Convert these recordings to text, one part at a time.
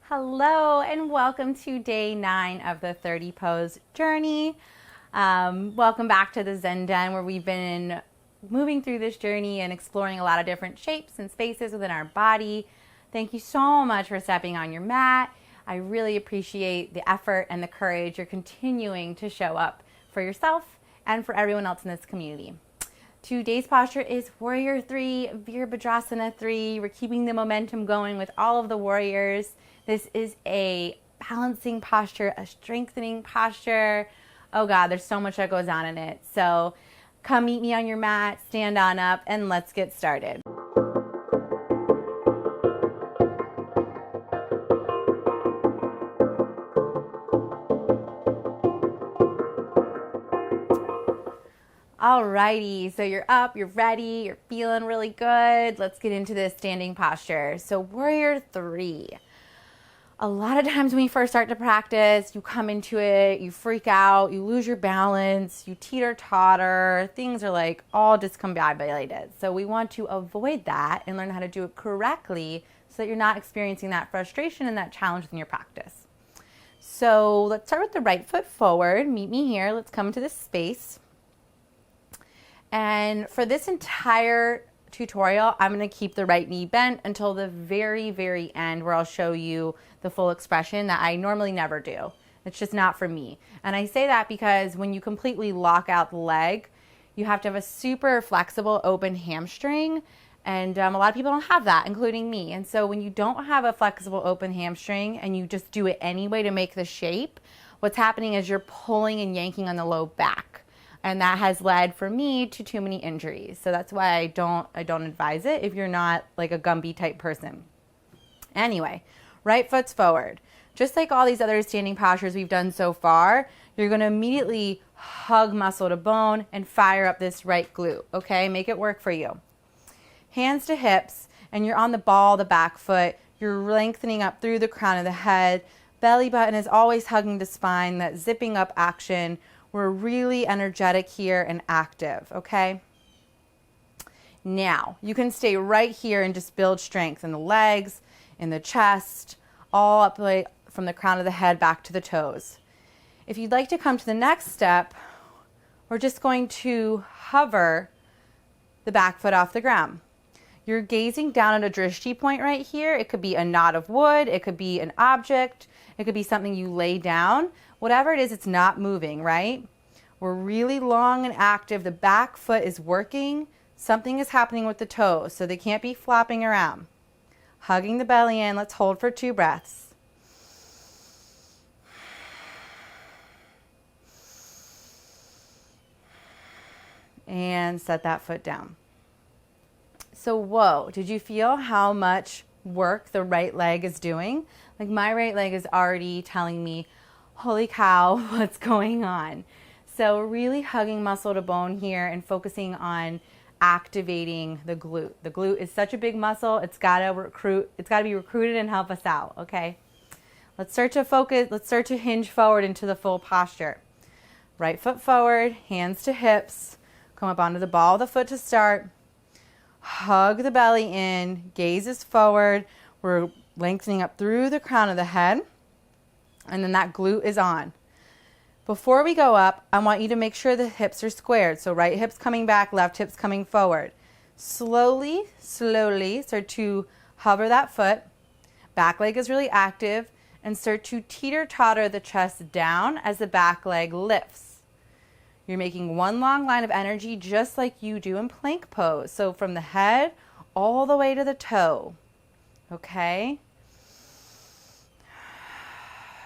Hello and welcome to day 9 of the 30 pose journey. Welcome back to the Zen Den, where we've been moving through this journey and exploring a lot of different shapes and spaces within our body. Thank you so much for stepping on your mat. I really appreciate the effort and the courage you're continuing to show up for yourself and for everyone else in this community. Today's posture is Warrior 3, Virabhadrasana 3. We're keeping the momentum going with all of the warriors. This is a balancing posture, a strengthening posture. Oh God, there's so much that goes on in it. So come meet me on your mat, stand on up, and let's get started. Alrighty, so you're up, you're ready, you're feeling really good. Let's get into this standing posture. So Warrior 3. A lot of times when you first start to practice, you come into it, you freak out, you lose your balance, you teeter-totter, things are like all discombobulated. So we want to avoid that and learn how to do it correctly so that you're not experiencing that frustration and that challenge in your practice. So let's start with the right foot forward. Meet me here. Let's come into this space. And for this entire tutorial, I'm going to keep the right knee bent until the very, very end, where I'll show you the full expression that I normally never do. It's just not for me. And I say that because when you completely lock out the leg, you have to have a super flexible open hamstring. And a lot of people don't have that, including me. And so when you don't have a flexible open hamstring and you just do it anyway to make the shape, what's happening is you're pulling and yanking on the low back. And that has led for me to too many injuries. So that's why I don't advise it if you're not like a Gumby type person. Anyway, right foot's forward. Just like all these other standing postures we've done so far, you're gonna immediately hug muscle to bone and fire up this right glute, okay? Make it work for you. Hands to hips, and you're on the ball of the back foot. You're lengthening up through the crown of the head. Belly button is always hugging the spine, that zipping up action. We're really energetic here and active, okay? Now, you can stay right here and just build strength in the legs, in the chest, all up from the crown of the head back to the toes. If you'd like to come to the next step, we're just going to hover the back foot off the ground. You're gazing down at a drishti point right here. It could be a knot of wood, it could be an object, it could be something you lay down. Whatever it is, it's not moving, right? We're really long and active. The back foot is working. Something is happening with the toes, so they can't be flopping around. Hugging the belly in. Let's hold for 2 breaths. And set that foot down. So, whoa, did you feel how much work the right leg is doing? Like my right leg is already telling me, holy cow, what's going on? So really hugging muscle to bone here and focusing on activating the glute. The glute is such a big muscle. It's got to be recruited and help us out, okay? Let's start to focus. Let's start to hinge forward into the full posture. Right foot forward, hands to hips. Come up onto the ball of the foot to start. Hug the belly in, gaze is forward. We're lengthening up through the crown of the head. And then that glute is on. Before we go up, I want you to make sure the hips are squared. So right hip's coming back, left hip's coming forward. Slowly start to hover that foot. Back leg is really active, and start to teeter-totter the chest down as the back leg lifts. You're making one long line of energy just like you do in plank pose. So from the head all the way to the toe. Okay?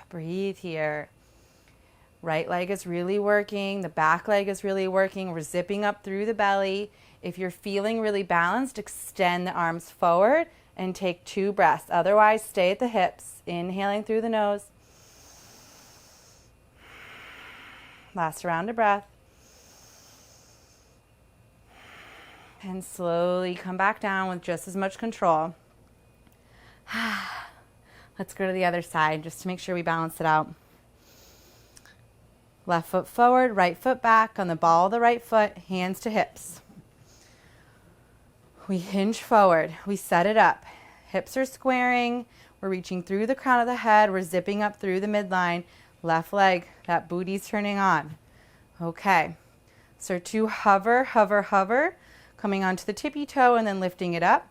Breathe here. Right leg is really working. The back leg is really working. We're zipping up through the belly. If you're feeling really balanced, extend the arms forward and take 2 breaths. Otherwise, stay at the hips. Inhaling through the nose. Last round of breath. And slowly come back down with just as much control. Let's go to the other side just to make sure we balance it out. Left foot forward, right foot back on the ball of the right foot, hands to hips. We hinge forward, we set it up. Hips are squaring, We're reaching through the crown of the head. We're zipping up through the midline. Left leg, that booty's turning on. Okay. Start to hover, hover, hover. Coming onto the tippy toe and then lifting it up.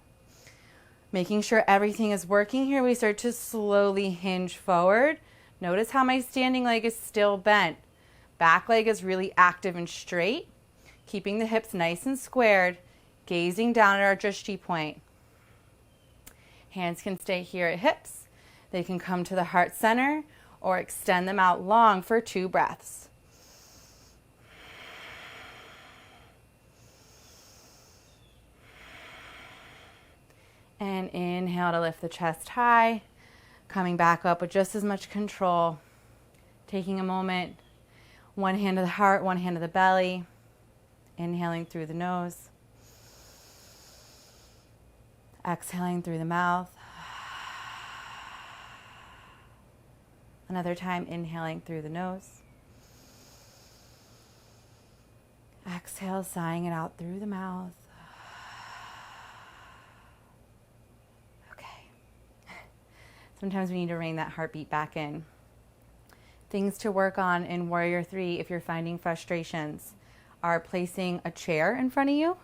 Making sure everything is working here. We start to slowly hinge forward. Notice how my standing leg is still bent. Back leg is really active and straight. Keeping the hips nice and squared. Gazing down at our drishti point. Hands can stay here at hips. They can come to the heart center or extend them out long for 2 breaths. And inhale to lift the chest high. Coming back up with just as much control. Taking a moment. One hand to the heart, one hand to the belly. Inhaling through the nose. Exhaling through the mouth. Another time, inhaling through the nose. Exhale, sighing it out through the mouth. Okay. Sometimes we need to rein that heartbeat back in. Things to work on in Warrior 3 if you're finding frustrations are placing a chair in front of you.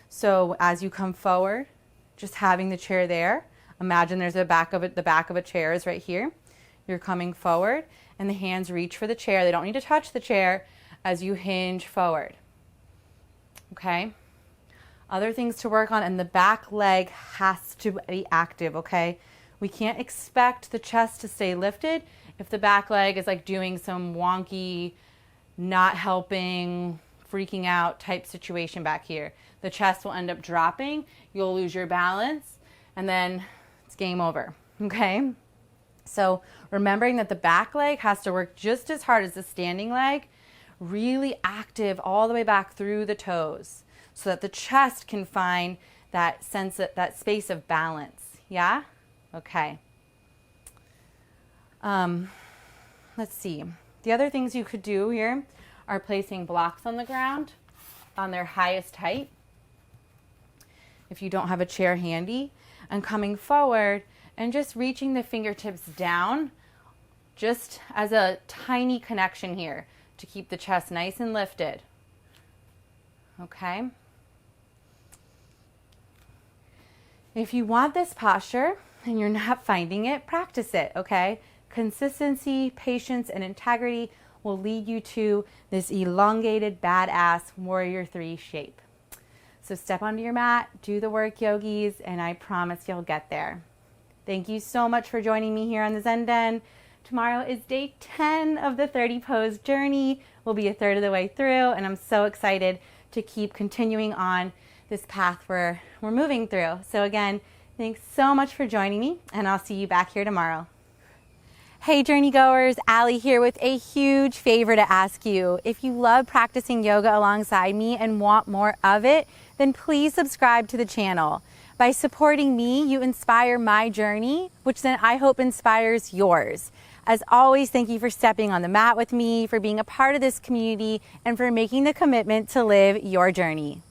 So as you come forward, just having the chair there. Imagine there's the back of a chair is right here. You're coming forward and the hands reach for the chair. They don't need to touch the chair as you hinge forward. Okay? Other things to work on, and the back leg has to be active, okay? We can't expect the chest to stay lifted if the back leg is like doing some wonky, not helping, freaking out type situation back here. The chest will end up dropping, you'll lose your balance, and then it's game over, okay? So remembering that the back leg has to work just as hard as the standing leg, really active all the way back through the toes so that the chest can find that sense of, that space of balance, yeah? Okay. Let's see. The other things you could do here are placing blocks on the ground on their highest height. If you don't have a chair handy, and coming forward and just reaching the fingertips down just as a tiny connection here to keep the chest nice and lifted. Okay. If you want this posture and you're not finding it, practice it, okay? Consistency, patience, and integrity will lead you to this elongated, badass Warrior 3 shape. So step onto your mat, do the work, yogis, and I promise you'll get there. Thank you so much for joining me here on the Zen Den. Tomorrow is day 10 of the 30 pose journey. We'll be a third of the way through, and I'm so excited to keep continuing on this path we're moving through. So again, thanks so much for joining me, and I'll see you back here tomorrow. Hey journey goers, Allie here with a huge favor to ask you. If you love practicing yoga alongside me and want more of it, then please subscribe to the channel. By supporting me, you inspire my journey, which then I hope inspires yours. As always, thank you for stepping on the mat with me, for being a part of this community, and for making the commitment to live your journey.